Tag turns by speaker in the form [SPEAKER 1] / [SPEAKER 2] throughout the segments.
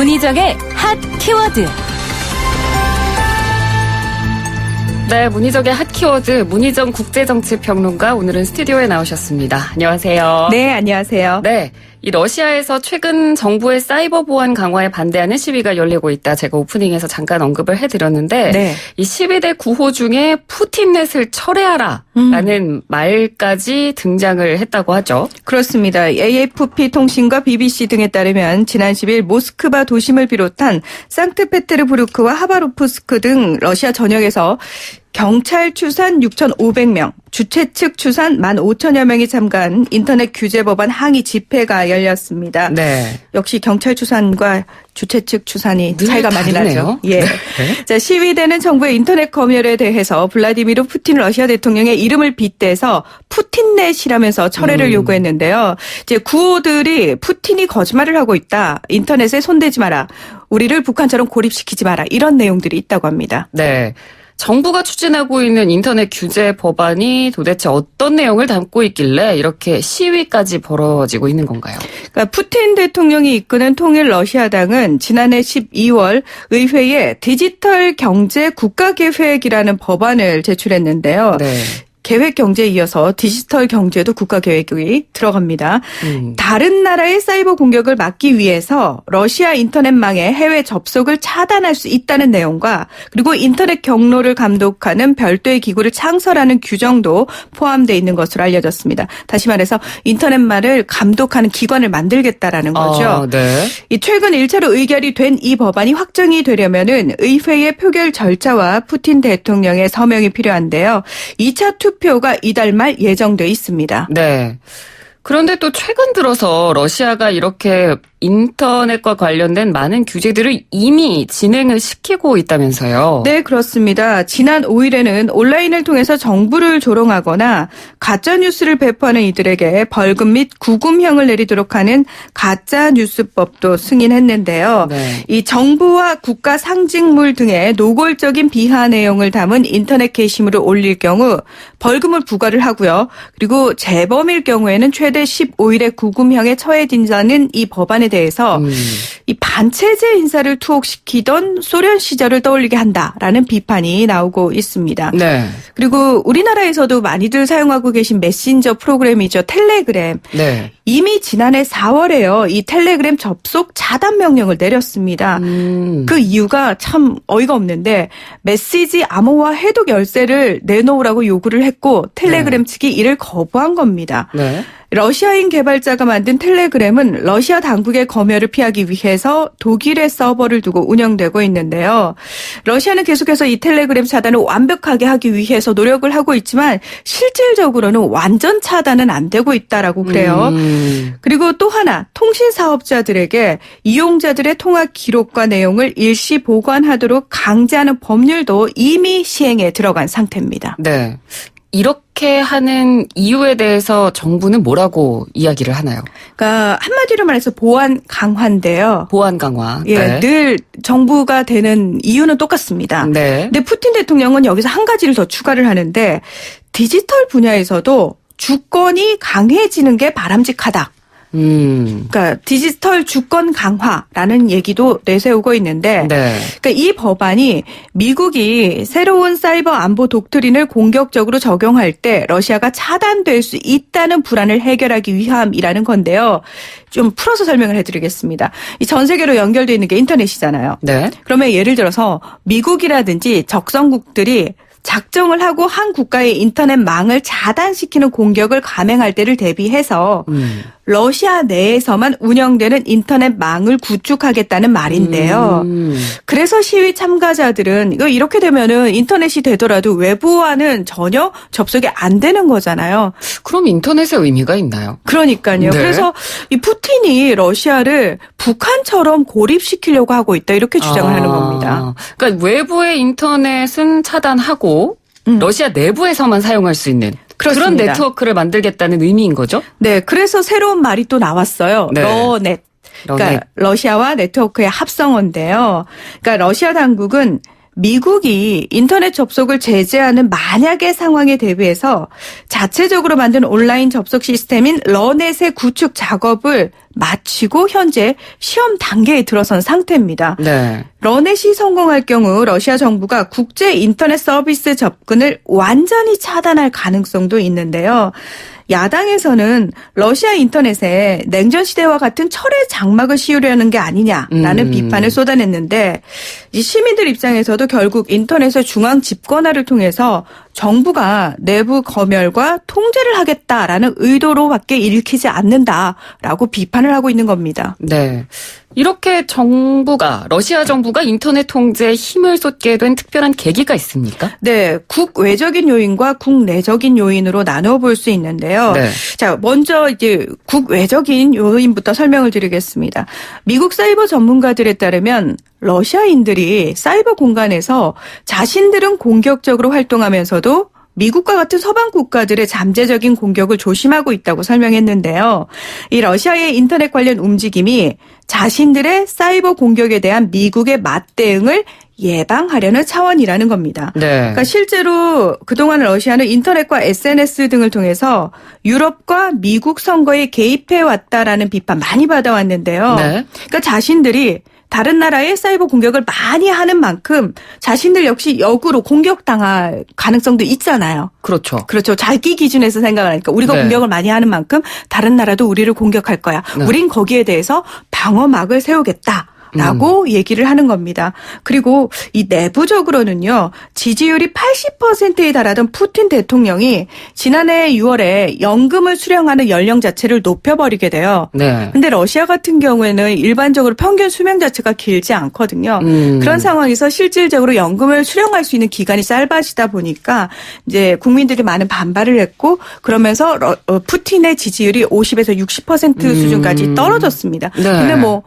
[SPEAKER 1] 문희정의 핫 키워드.
[SPEAKER 2] 네, 문희정의 핫 키워드 문희정 국제정치평론가 오늘은 스튜디오에 나오셨습니다. 안녕하세요.
[SPEAKER 3] 네, 안녕하세요.
[SPEAKER 2] 네, 이 러시아에서 최근 정부의 사이버 보안 강화에 반대하는 시위가 열리고 있다. 제가 오프닝에서 잠깐 언급을 해드렸는데
[SPEAKER 3] 네.
[SPEAKER 2] 이 시위대 구호 중에 푸틴넷을 철회하라라는 말까지 등장을 했다고 하죠.
[SPEAKER 3] 그렇습니다. AFP 통신과 BBC 등에 따르면 지난 10일 모스크바 도심을 비롯한 상트페테르부르크와 하바로프스크 등 러시아 전역에서 경찰 추산 6,500명, 주최 측 추산 15,000여 명이 참가한 인터넷 규제 법안 항의 집회가 열렸습니다.
[SPEAKER 2] 네.
[SPEAKER 3] 역시 경찰 추산과 주최 측 추산이 차이가 많이 나죠. 예.
[SPEAKER 2] 네.
[SPEAKER 3] 자, 시위대는 정부의 인터넷 검열에 대해서 블라디미르 푸틴 러시아 대통령의 이름을 빗대서 푸틴넷이라면서 철회를 요구했는데요. 이제 구호들이 푸틴이 거짓말을 하고 있다. 인터넷에 손대지 마라. 우리를 북한처럼 고립시키지 마라. 이런 내용들이 있다고 합니다.
[SPEAKER 2] 네. 정부가 추진하고 있는 인터넷 규제 법안이 도대체 어떤 내용을 담고 있길래 이렇게 시위까지 벌어지고 있는 건가요?
[SPEAKER 3] 그러니까 푸틴 대통령이 이끄는 통일 러시아당은 지난해 12월 의회에 디지털 경제 국가계획이라는 법안을 제출했는데요.
[SPEAKER 2] 네.
[SPEAKER 3] 계획 경제에 이어서 디지털 경제도 국가 계획이 들어갑니다. 다른 나라의 사이버 공격을 막기 위해서 러시아 인터넷망의 해외 접속을 차단할 수 있다는 내용과 그리고 인터넷 경로를 감독하는 별도의 기구를 창설하는 규정도 포함되어 있는 것으로 알려졌습니다. 다시 말해서 인터넷망을 감독하는 기관을 만들겠다라는 거죠.
[SPEAKER 2] 네.
[SPEAKER 3] 이 최근 1차로 의결이 된 이 법안이 확정이 되려면은 의회의 표결 절차와 푸틴 대통령의 서명이 필요한데요. 2차 투표가 이달 말 예정돼 있습니다.
[SPEAKER 2] 네. 그런데 또 최근 들어서 러시아가 이렇게 인터넷과 관련된 많은 규제들을 이미 진행을 시키고 있다면서요.
[SPEAKER 3] 네, 그렇습니다. 지난 5일에는 온라인을 통해서 정부를 조롱하거나 가짜뉴스를 배포하는 이들에게 벌금 및 구금형을 내리도록 하는 가짜뉴스법도 승인했는데요.
[SPEAKER 2] 네.
[SPEAKER 3] 이 정부와 국가 상징물 등의 노골적인 비하 내용을 담은 인터넷 게시물을 올릴 경우 벌금을 부과를 하고요. 그리고 재범일 경우에는 최대 15일의 구금형에 처해진다는 이 법안에 대해서 이 반체제 인사를 투옥시키던 소련 시절을 떠올리게 한다라는 비판이 나오고 있습니다.
[SPEAKER 2] 네.
[SPEAKER 3] 그리고 우리나라에서도 많이들 사용하고 계신 메신저 프로그램이죠. 텔레그램.
[SPEAKER 2] 네.
[SPEAKER 3] 이미 지난해 4월에요. 이 텔레그램 접속 차단 명령을 내렸습니다. 그 이유가 참 어이가 없는데 메시지 암호화 해독 열쇠를 내놓으라고 요구를 했고 텔레그램 측이 이를 거부한 겁니다.
[SPEAKER 2] 네.
[SPEAKER 3] 러시아인 개발자가 만든 텔레그램은 러시아 당국의 검열을 피하기 위해서 독일의 서버를 두고 운영되고 있는데요. 러시아는 계속해서 이 텔레그램 차단을 완벽하게 하기 위해서 노력을 하고 있지만 실질적으로는 완전 차단은 안 되고 있다라고 그래요. 그리고 또 하나 통신 사업자들에게 이용자들의 통화 기록과 내용을 일시 보관하도록 강제하는 법률도 이미 시행에 들어간 상태입니다.
[SPEAKER 2] 네. 이렇게 하는 이유에 대해서 정부는 뭐라고 이야기를 하나요?
[SPEAKER 3] 그러니까 한마디로 말해서 보안 강화인데요.
[SPEAKER 2] 보안 강화.
[SPEAKER 3] 예,
[SPEAKER 2] 네.
[SPEAKER 3] 늘 정부가 되는 이유는 똑같습니다.
[SPEAKER 2] 네.
[SPEAKER 3] 근데 푸틴 대통령은 여기서 한 가지를 더 추가를 하는데 디지털 분야에서도 주권이 강해지는 게 바람직하다. 그러니까 디지털 주권 강화라는 얘기도 내세우고 있는데
[SPEAKER 2] 네.
[SPEAKER 3] 그러니까 이 법안이 미국이 새로운 사이버 안보 독트린을 공격적으로 적용할 때 러시아가 차단될 수 있다는 불안을 해결하기 위함이라는 건데요. 좀 풀어서 설명을 해드리겠습니다. 이 전 세계로 연결되어 있는 게 인터넷이잖아요.
[SPEAKER 2] 네.
[SPEAKER 3] 그러면 예를 들어서 미국이라든지 적성국들이 작정을 하고 한 국가의 인터넷망을 차단시키는 공격을 감행할 때를 대비해서 러시아 내에서만 운영되는 인터넷망을 구축하겠다는 말인데요. 그래서 시위 참가자들은 이거 이렇게 되면은 인터넷이 되더라도 외부와는 전혀 접속이 안 되는 거잖아요.
[SPEAKER 2] 그럼 인터넷의 의미가 있나요?
[SPEAKER 3] 그러니까요.
[SPEAKER 2] 네.
[SPEAKER 3] 그래서 이 푸틴이 러시아를 북한처럼 고립시키려고 하고 있다 이렇게 주장을 하는 겁니다.
[SPEAKER 2] 그러니까 외부의 인터넷은 차단하고 러시아 내부에서만 사용할 수 있는
[SPEAKER 3] 그렇습니다.
[SPEAKER 2] 그런 네트워크를 만들겠다는 의미인 거죠?
[SPEAKER 3] 네, 그래서 새로운 말이 또 나왔어요.
[SPEAKER 2] 네.
[SPEAKER 3] 러넷. 그러니까 러시아와 네트워크의 합성어인데요. 그러니까 러시아 당국은 미국이 인터넷 접속을 제재하는 만약의 상황에 대비해서 자체적으로 만든 온라인 접속 시스템인 러넷의 구축 작업을 마치고 현재 시험 단계에 들어선 상태입니다.
[SPEAKER 2] 네.
[SPEAKER 3] 러넷이 성공할 경우 러시아 정부가 국제 인터넷 서비스 접근을 완전히 차단할 가능성도 있는데요. 야당에서는 러시아 인터넷에 냉전 시대와 같은 철의 장막을 씌우려는 게 아니냐라는 비판을 쏟아냈는데 이 시민들 입장에서도 결국 인터넷의 중앙 집권화를 통해서 정부가 내부 검열과 통제를 하겠다라는 의도로밖에 읽히지 않는다라고 비판을 하고 있는 겁니다.
[SPEAKER 2] 네. 이렇게 러시아 정부가 인터넷 통제에 힘을 쏟게 된 특별한 계기가 있습니까?
[SPEAKER 3] 네, 국외적인 요인과 국내적인 요인으로 나눠 볼 수 있는데요.
[SPEAKER 2] 네.
[SPEAKER 3] 자, 먼저 이제 국외적인 요인부터 설명을 드리겠습니다. 미국 사이버 전문가들에 따르면 러시아인들이 사이버 공간에서 자신들은 공격적으로 활동하면서도 미국과 같은 서방 국가들의 잠재적인 공격을 조심하고 있다고 설명했는데요. 이 러시아의 인터넷 관련 움직임이 자신들의 사이버 공격에 대한 미국의 맞대응을 예방하려는 차원이라는 겁니다.
[SPEAKER 2] 네.
[SPEAKER 3] 그러니까 실제로 그동안 러시아는 인터넷과 SNS 등을 통해서 유럽과 미국 선거에 개입해 왔다라는 비판 많이 받아왔는데요.
[SPEAKER 2] 네.
[SPEAKER 3] 그러니까 자신들이 다른 나라의 사이버 공격을 많이 하는 만큼 자신들 역시 역으로 공격당할 가능성도 있잖아요.
[SPEAKER 2] 그렇죠.
[SPEAKER 3] 그렇죠. 자기 기준에서 생각을 하니까 우리가
[SPEAKER 2] 네.
[SPEAKER 3] 공격을 많이 하는 만큼 다른 나라도 우리를 공격할 거야.
[SPEAKER 2] 네.
[SPEAKER 3] 우린 거기에 대해서 방어막을 세우겠다. 라고 얘기를 하는 겁니다. 그리고 이 내부적으로는요. 지지율이 80%에 달하던 푸틴 대통령이 지난해 6월에 연금을 수령하는 연령 자체를 높여버리게 돼요.
[SPEAKER 2] 네.
[SPEAKER 3] 근데 러시아 같은 경우에는 일반적으로 평균 수명 자체가 길지 않거든요. 그런 상황에서 실질적으로 연금을 수령할 수 있는 기간이 짧아지다 보니까 이제 국민들이 많은 반발을 했고 그러면서 푸틴의 지지율이 50에서 60% 수준까지 떨어졌습니다.
[SPEAKER 2] 네.
[SPEAKER 3] 근데 뭐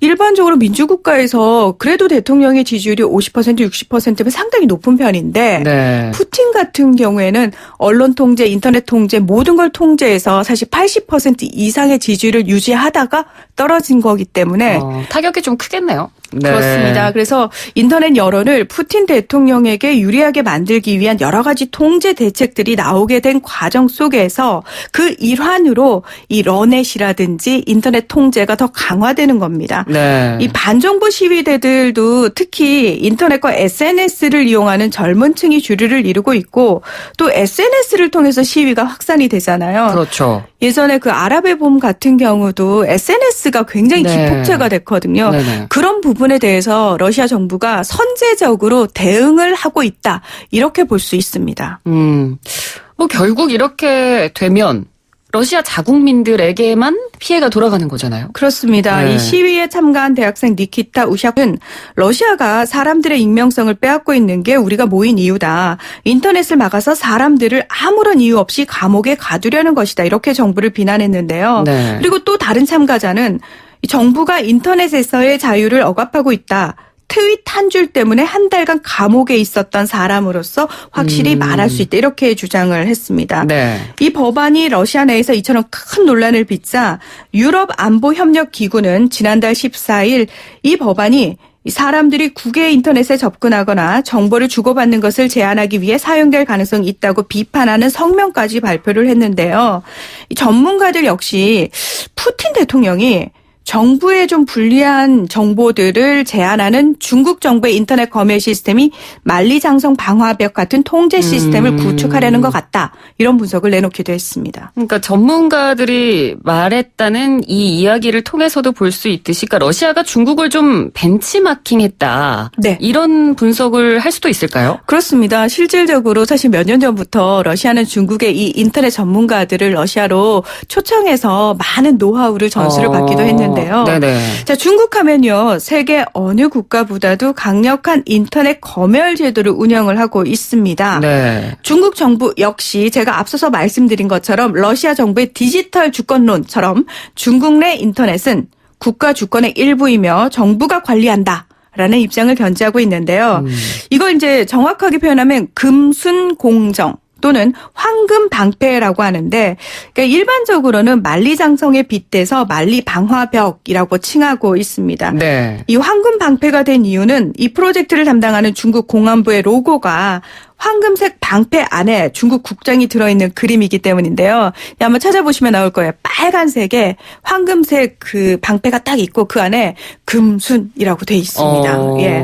[SPEAKER 3] 일반적으로 민주국가에서 그래도 대통령의 지지율이 50% 60%면 상당히 높은 편인데
[SPEAKER 2] 네.
[SPEAKER 3] 푸틴 같은 경우에는 언론 통제, 인터넷 통제 모든 걸 통제해서 사실 80% 이상의 지지율을 유지하다가 떨어진 거기 때문에
[SPEAKER 2] 타격이 좀 크겠네요. 네.
[SPEAKER 3] 그렇습니다. 그래서 인터넷 여론을 푸틴 대통령에게 유리하게 만들기 위한 여러 가지 통제 대책들이 나오게 된 과정 속에서 그 일환으로 이 러넷이라든지 인터넷 통제가 더 강화되는 겁니다.
[SPEAKER 2] 네.
[SPEAKER 3] 이 반정부 시위대들도 특히 인터넷과 SNS를 이용하는 젊은 층이 주류를 이루고 있고 또 SNS를 통해서 시위가 확산이 되잖아요.
[SPEAKER 2] 그렇죠.
[SPEAKER 3] 예전에 그 아랍의 봄 같은 경우도 SNS가 굉장히
[SPEAKER 2] 네.
[SPEAKER 3] 기폭제가 됐거든요.
[SPEAKER 2] 네네.
[SPEAKER 3] 그런 부분에 대해서 러시아 정부가 선제적으로 대응을 하고 있다. 이렇게 볼 수 있습니다.
[SPEAKER 2] 뭐 결국 이렇게 되면 러시아 자국민들에게만 피해가 돌아가는 거잖아요.
[SPEAKER 3] 그렇습니다.
[SPEAKER 2] 네.
[SPEAKER 3] 이 시위에 참가한 대학생 니키타 우샥은 러시아가 사람들의 익명성을 빼앗고 있는 게 우리가 모인 이유다. 인터넷을 막아서 사람들을 아무런 이유 없이 감옥에 가두려는 것이다. 이렇게 정부를 비난했는데요.
[SPEAKER 2] 네.
[SPEAKER 3] 그리고 또 다른 참가자는 정부가 인터넷에서의 자유를 억압하고 있다. 트윗 한 줄 때문에 한 달간 감옥에 있었던 사람으로서 확실히 말할 수 있다. 이렇게 주장을 했습니다.
[SPEAKER 2] 네.
[SPEAKER 3] 이 법안이 러시아 내에서 이처럼 큰 논란을 빚자 유럽안보협력기구는 지난달 14일 이 법안이 사람들이 국외 인터넷에 접근하거나 정보를 주고받는 것을 제한하기 위해 사용될 가능성이 있다고 비판하는 성명까지 발표를 했는데요. 이 전문가들 역시 푸틴 대통령이 정부에 좀 불리한 정보들을 제한하는 중국 정부의 인터넷 검열 시스템이 만리장성 방화벽 같은 통제 시스템을 구축하려는 것 같다. 이런 분석을 내놓기도 했습니다.
[SPEAKER 2] 그러니까 전문가들이 말했다는 이 이야기를 통해서도 볼 수 있듯이 그러니까 러시아가 중국을 좀 벤치마킹했다.
[SPEAKER 3] 네.
[SPEAKER 2] 이런 분석을 할 수도 있을까요?
[SPEAKER 3] 그렇습니다. 실질적으로 사실 몇 년 전부터 러시아는 중국의 이 인터넷 전문가들을 러시아로 초청해서 많은 노하우를 전수를 받기도 했는데요.
[SPEAKER 2] 네네.
[SPEAKER 3] 자, 중국 하면요. 세계 어느 국가보다도 강력한 인터넷 검열 제도를 운영을 하고 있습니다.
[SPEAKER 2] 네.
[SPEAKER 3] 중국 정부 역시 제가 앞서서 말씀드린 것처럼 러시아 정부의 디지털 주권론처럼 중국 내 인터넷은 국가 주권의 일부이며 정부가 관리한다. 라는 입장을 견지하고 있는데요. 이걸 이제 정확하게 표현하면 금순공정. 또는 황금 방패라고 하는데 그러니까 일반적으로는 만리장성에 빗대서 만리방화벽이라고 칭하고 있습니다.
[SPEAKER 2] 네.
[SPEAKER 3] 이 황금 방패가 된 이유는 이 프로젝트를 담당하는 중국 공안부의 로고가 황금색 방패 안에 중국 국장이 들어있는 그림이기 때문인데요. 한번 찾아보시면 나올 거예요. 빨간색에 황금색 그 방패가 딱 있고 그 안에 금순이라고 돼 있습니다. 예.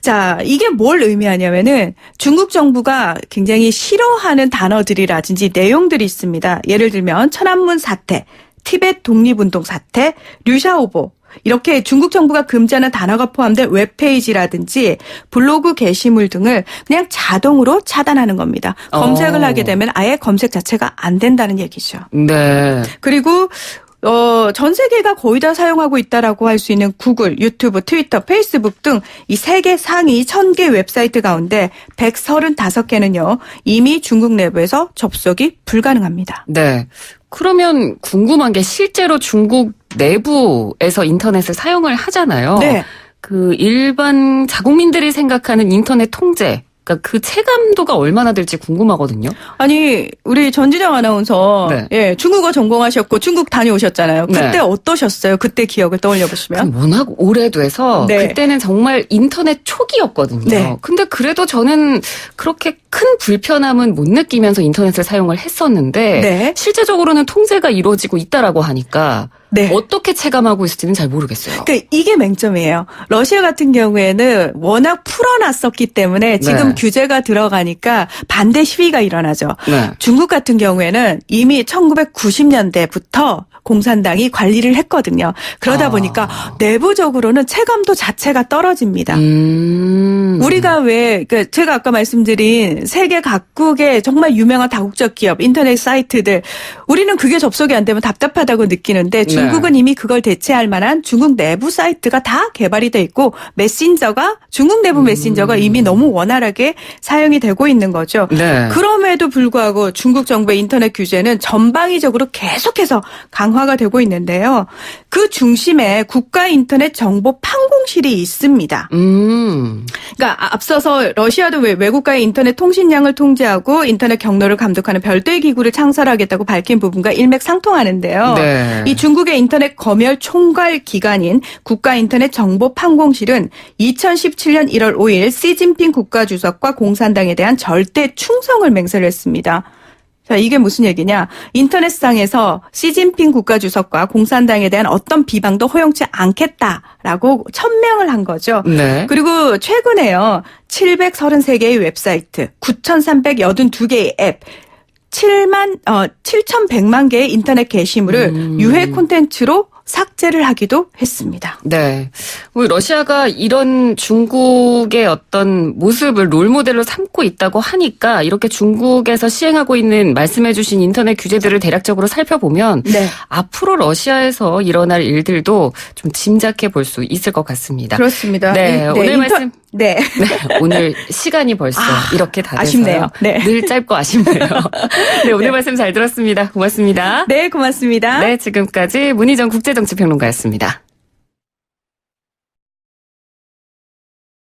[SPEAKER 3] 자, 이게 뭘 의미하냐면은 중국 정부가 굉장히 싫어하는 단어들이라든지 내용들이 있습니다. 예를 들면 천안문 사태, 티베트 독립운동 사태, 류샤오보 이렇게 중국 정부가 금지하는 단어가 포함된 웹페이지라든지 블로그 게시물 등을 그냥 자동으로 차단하는 겁니다. 검색을 하게 되면 아예 검색 자체가 안 된다는 얘기죠.
[SPEAKER 2] 네.
[SPEAKER 3] 그리고 전 세계가 거의 다 사용하고 있다라고 할 수 있는 구글, 유튜브, 트위터, 페이스북 등 이 세계 상위 1000개 웹사이트 가운데 135개는요. 이미 중국 내부에서 접속이 불가능합니다.
[SPEAKER 2] 네. 그러면 궁금한 게 실제로 중국 내부에서 인터넷을 사용을 하잖아요.
[SPEAKER 3] 네.
[SPEAKER 2] 그 일반 자국민들이 생각하는 인터넷 통제, 그러니까 그 체감도가 얼마나 될지 궁금하거든요.
[SPEAKER 3] 아니 우리 전진영 아나운서
[SPEAKER 2] 네.
[SPEAKER 3] 예, 중국어 전공하셨고 중국 다녀오셨잖아요. 그때
[SPEAKER 2] 네.
[SPEAKER 3] 어떠셨어요? 그때 기억을 떠올려 보시면.
[SPEAKER 2] 워낙 오래돼서
[SPEAKER 3] 네.
[SPEAKER 2] 그때는 정말 인터넷 초기였거든요.
[SPEAKER 3] 네.
[SPEAKER 2] 근데 그래도 저는 그렇게 큰 불편함은 못 느끼면서 인터넷을 사용을 했었는데
[SPEAKER 3] 네.
[SPEAKER 2] 실제적으로는 통제가 이루어지고 있다라고 하니까
[SPEAKER 3] 네.
[SPEAKER 2] 어떻게 체감하고 있을지는 잘 모르겠어요.
[SPEAKER 3] 그러니까 이게 맹점이에요. 러시아 같은 경우에는 워낙 풀어놨었기 때문에 지금
[SPEAKER 2] 네.
[SPEAKER 3] 규제가 들어가니까 반대 시위가 일어나죠.
[SPEAKER 2] 네.
[SPEAKER 3] 중국 같은 경우에는 이미 1990년대부터 공산당이 관리를 했거든요. 그러다 보니까 내부적으로는 체감도 자체가 떨어집니다. 우리가 왜, 그러니까 제가 아까 말씀드린 세계 각국의 정말 유명한 다국적 기업, 인터넷 사이트들, 우리는 그게 접속이 안 되면 답답하다고 느끼는데 중국은 이미 그걸 대체할 만한 중국 내부 사이트가 다 개발이 돼 있고 메신저가, 중국 내부 메신저가 이미 너무 원활하게 사용이 되고 있는 거죠.
[SPEAKER 2] 네.
[SPEAKER 3] 그럼에도 불구하고 중국 정부의 인터넷 규제는 전방위적으로 계속해서 강화가 되고 있는데요. 그 중심에 국가 인터넷 정보 판공실이 있습니다. 그러니까 앞서서 러시아도 외국과의 인터넷 통신량을 통제하고 인터넷 경로를 감독하는 별도의 기구를 창설하겠다고 밝힌 부분과 일맥상통하는데요.
[SPEAKER 2] 네.
[SPEAKER 3] 이 중국의 인터넷 검열 총괄 기관인 국가 인터넷 정보 판공실은 2017년 1월 5일 시진핑 국가주석과 공산당에 대한 절대 충성을 맹세를 했습니다. 자, 이게 무슨 얘기냐? 인터넷상에서 시진핑 국가주석과 공산당에 대한 어떤 비방도 허용치 않겠다라고 천명을 한 거죠.
[SPEAKER 2] 네.
[SPEAKER 3] 그리고 최근에요. 733개의 웹사이트, 9,382개의 앱, 7,100만 개의 인터넷 게시물을 유해 콘텐츠로 삭제를 하기도 했습니다.
[SPEAKER 2] 네. 러시아가 이런 중국의 어떤 모습을 롤모델로 삼고 있다고 하니까 이렇게 중국에서 시행하고 있는 말씀해 주신 인터넷 규제들을 대략적으로 살펴보면
[SPEAKER 3] 네.
[SPEAKER 2] 앞으로 러시아에서 일어날 일들도 좀 짐작해 볼 수 있을 것 같습니다.
[SPEAKER 3] 그렇습니다.
[SPEAKER 2] 네. 오늘 말씀.
[SPEAKER 3] 네.
[SPEAKER 2] 네, 오늘 시간이 벌써 이렇게 다 돼서요.
[SPEAKER 3] 아쉽네요. 네.
[SPEAKER 2] 늘 짧고 아쉽네요. 네, 오늘 말씀 잘 들었습니다. 고맙습니다.
[SPEAKER 3] 네, 고맙습니다.
[SPEAKER 2] 네, 지금까지 문희정 국제정치평론가였습니다.